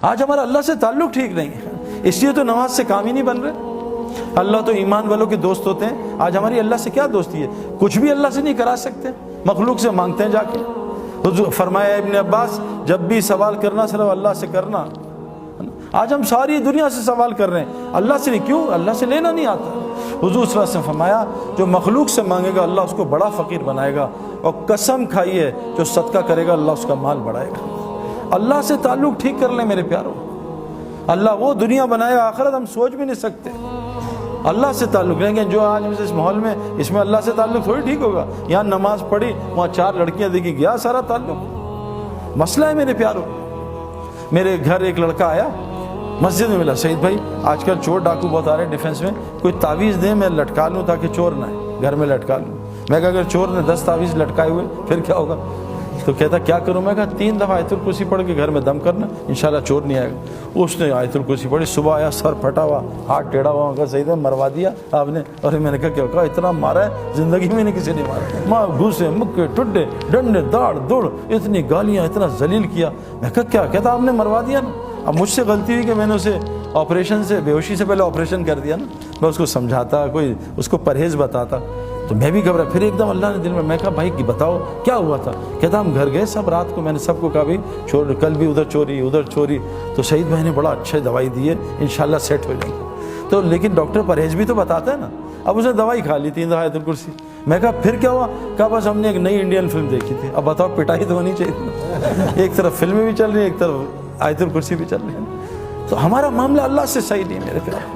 آج ہمارا اللہ سے تعلق ٹھیک نہیں ہے، اس لیے تو نماز سے کام ہی نہیں بن رہے۔ اللہ تو ایمان والوں کے دوست ہوتے ہیں، آج ہماری اللہ سے کیا دوستی ہے؟ کچھ بھی اللہ سے نہیں کرا سکتے، مخلوق سے مانگتے ہیں جا کے۔ حضور فرمایا ابن عباس، جب بھی سوال کرنا صرف اللہ سے کرنا۔ آج ہم ساری دنیا سے سوال کر رہے ہیں، اللہ سے نہیں۔ کیوں؟ اللہ سے لینا نہیں آتا۔ حضور صلی اللہ علیہ وسلم فرمایا جو مخلوق سے مانگے گا اللہ اس کو بڑا فقیر بنائے گا، اور قسم کھائیے جو صدقہ کرے گا اللہ اس کا مال بڑھائے گا۔ اللہ سے تعلق ٹھیک کر لیں میرے پیاروں، اللہ وہ دنیا بنائے گا، آخرت ہم سوچ بھی نہیں سکتے۔ اللہ سے تعلق لیں گے، جو آج اس ماحول میں، اس میں اللہ سے تعلق تھوڑی ٹھیک ہوگا۔ یہاں نماز پڑھی، وہاں 4 لڑکیاں دیکھی، گیا سارا تعلق۔ مسئلہ ہے میرے پیاروں۔ میرے گھر ایک لڑکا آیا، مسجد میں ملا، سعید بھائی آج کل چور ڈاکو بہت آ رہے ہیں ڈیفینس میں، کوئی تعویذ دیں میں لٹکا لوں تاکہ چور نہ آئے، گھر میں لٹکا لوں۔ میں کہا اگر چور نے 10 تعویذ لٹکائے ہوئے پھر کیا ہوگا؟ تو کہتا کیا کروں؟ میں کہا 3 دفعہ آیت الکرسی پڑھ کے گھر میں دم کرنا، انشاءاللہ چور نہیں آئے گا۔ اس نے آیت الکرسی پڑھی، صبح آیا سر پھٹا ہوا، ہاتھ ٹیڑھا ہوا، کہا سعید بھائی مروا دیا آپ نے؟ اور میں نے کہا کیا؟ کہا اتنا مارا ہے زندگی میں نے کسی نے مارا، ماں گھوسے مکے ٹڈے ڈنڈے داڑ دوڑ، اتنی گالیاں، اتنا ذلیل کیا۔ میں کہا کیا؟ کہتا آپ نے مروا دیا نا۔ اب مجھ سے غلطی ہوئی کہ میں نے اسے آپریشن سے، بے ہوشی سے پہلے آپریشن کر دیا نا۔ میں اس کو سمجھاتا، کوئی اس کو پرہیز بتاتا، تو میں بھی گھبرا۔ پھر ایک دم اللہ نے دل میں کہا بھائی بتاؤ کیا ہوا تھا؟ کہتا ہم گھر گئے سب رات کو، میں نے سب کو کہا بھائی چور، کل بھی ادھر چوری ادھر چوری، تو سعید بھائی نے بڑا اچھے دوائی دی ہے، انشاءاللہ سیٹ ہو جائیں گے۔ تو لیکن ڈاکٹر پرہیز بھی تو بتاتا ہے نا۔ اب اس نے دوائی کھا لی 3 دفعہ آیت الکرسی۔ میں کہا پھر کیا ہوا؟ کہا بس ہم نے ایک نئی انڈین فلم دیکھی تھی۔ اب بتاؤ پٹائی تو ہونی چاہیے، ایک طرف فلمیں بھی چل رہی ہیں، ایک طرف آیت الکرسی بھی چل رہی ہے۔ تو ہمارا معاملہ اللہ سے صحیح نہیں میرے پیارے۔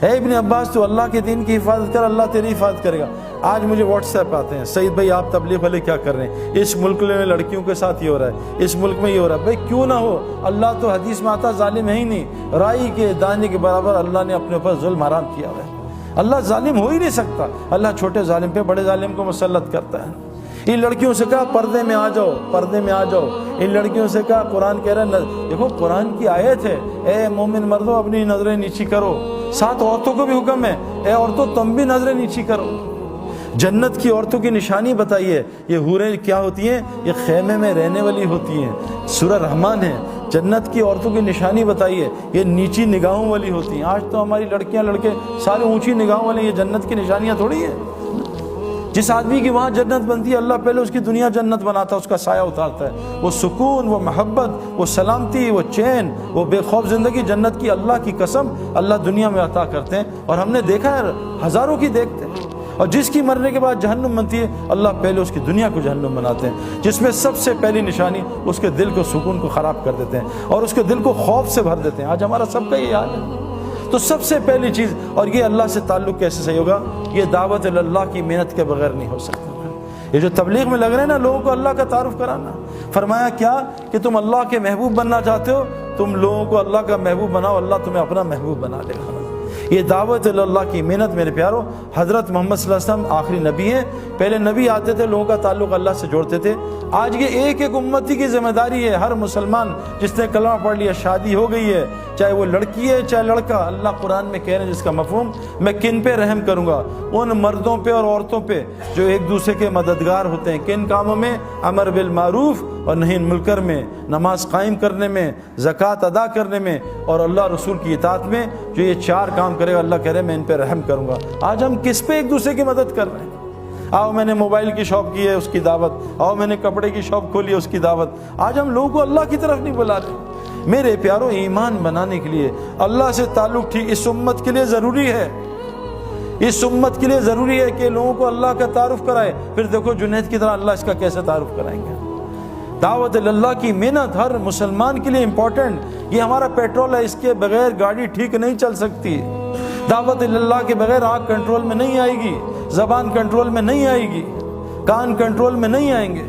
اے ابن عباس تو اللہ کے دین کی حفاظت کر، اللہ تیری حفاظت کرے گا۔ آج مجھے واٹس ایپ آتے ہیں، سعید بھائی آپ تبلیغ والے کیا کر رہے ہیں؟ اس ملک میں لڑکیوں کے ساتھ یہ ہو رہا ہے، اس ملک میں یہ ہو رہا ہے۔ بھائی کیوں نہ ہو، اللہ تو حدیث میں آتا ظالم ہے ہی نہیں، رائی کے دانے کے برابر اللہ نے اپنے اوپر ظلم حرام کیا ہوا ہے۔ اللہ ظالم ہو ہی نہیں سکتا، اللہ چھوٹے ظالم پہ بڑے ظالم کو مسلط کرتا ہے۔ ان لڑکیوں سے کہا پردے میں آ جاؤ، پردے میں آ جاؤ۔ ان لڑکیوں سے کہا، قرآن کہہ رہا ہے، دیکھو قرآن کی آیت ہے، اے مومن مردوں اپنی نظریں نیچی کرو۔ ساتھ عورتوں کو بھی حکم ہے، اے عورتوں تم بھی نظریں نیچی کرو۔ جنت کی عورتوں کی نشانی بتائیے، یہ حوریں کیا ہوتی ہیں؟ یہ خیمے میں رہنے والی ہوتی ہیں، سورہ رحمان ہے۔ جنت کی عورتوں کی نشانی بتائیے، یہ نیچی نگاہوں والی ہوتی ہیں۔ آج تو ہماری لڑکیاں لڑکے سارے اونچی نگاہوں والے، یہ جنت کی نشانیاں تھوڑی ہیں۔ جس آدمی کی وہاں جنت بنتی ہے، اللہ پہلے اس کی دنیا جنت بناتا ہے، اس کا سایہ اتارتا ہے۔ وہ سکون، وہ محبت، وہ سلامتی، وہ چین، وہ بے خوف زندگی جنت کی اللہ کی قسم اللہ دنیا میں عطا کرتے ہیں۔ اور ہم نے دیکھا ہے، ہزاروں کی دیکھتے ہیں۔ اور جس کی مرنے کے بعد جہنم بنتی ہے، اللہ پہلے اس کی دنیا کو جہنم بناتے ہیں، جس میں سب سے پہلی نشانی اس کے دل کو، سکون کو خراب کر دیتے ہیں اور اس کے دل کو خوف سے بھر دیتے ہیں۔ آج ہمارا سب کا یہ حال ہے۔ تو سب سے پہلی چیز، اور یہ اللہ سے تعلق کیسے صحیح ہوگا؟ یہ دعوت اللہ کی محنت کے بغیر نہیں ہو سکتا۔ یہ جو تبلیغ میں لگ رہے ہیں نا، لوگوں کو اللہ کا تعارف کرانا، فرمایا کیا کہ تم اللہ کے محبوب بننا چاہتے ہو، تم لوگوں کو اللہ کا محبوب بناؤ، اللہ تمہیں اپنا محبوب بنا لے گا۔ یہ دعوت اللہ کی محنت میرے پیاروں، حضرت محمد صلی اللہ علیہ وسلم آخری نبی ہیں۔ پہلے نبی آتے تھے، لوگوں کا تعلق اللہ سے جوڑتے تھے۔ آج یہ ایک ایک امتی کی ذمہ داری ہے، ہر مسلمان جس نے کلمہ پڑھ لیا، شادی ہو گئی ہے، چاہے وہ لڑکی ہے چاہے لڑکا، اللہ قرآن میں کہہ رہے ہیں جس کا مفہوم، میں کن پہ رحم کروں گا؟ ان مردوں پہ اور عورتوں پہ جو ایک دوسرے کے مددگار ہوتے ہیں۔ کن کاموں میں؟ امر بالمعروف اور نہی عن المنکر میں، نماز قائم کرنے میں، زکوٰۃ ادا کرنے میں، اور اللہ رسول کی اطاعت میں۔ جو یہ 4 کام کرے گا، اللہ کہہ رہے ہیں میں ان پہ رحم کروں گا۔ آج ہم کس پہ ایک دوسرے کی مدد کر رہے ہیں؟ آؤ میں نے موبائل کی شاپ کی ہے، اس کی دعوت، آؤ میں نے کپڑے کی شاپ کھولی ہے، اس کی دعوت۔ آج ہم لوگوں کو اللہ کی طرف نہیں بلا رہے۔ میرے پیاروں، ایمان بنانے کے لیے اللہ سے تعلق ٹھیک اس امت کے لیے ضروری ہے، اس امت کے لیے ضروری ہے کہ لوگوں کو اللہ کا تعارف کرائے۔ پھر دیکھو جنید کی طرح اللہ اس کا کیسے تعارف کرائیں گے۔ دعوت اللہ کی محنت ہر مسلمان کے لیے امپورٹنٹ، یہ ہمارا پیٹرول ہے، اس کے بغیر گاڑی ٹھیک نہیں چل سکتی۔ دعوت اللہ کے بغیر آنکھ کنٹرول میں نہیں آئے گی، زبان کنٹرول میں نہیں آئے گی، کان کنٹرول میں نہیں آئیں گے۔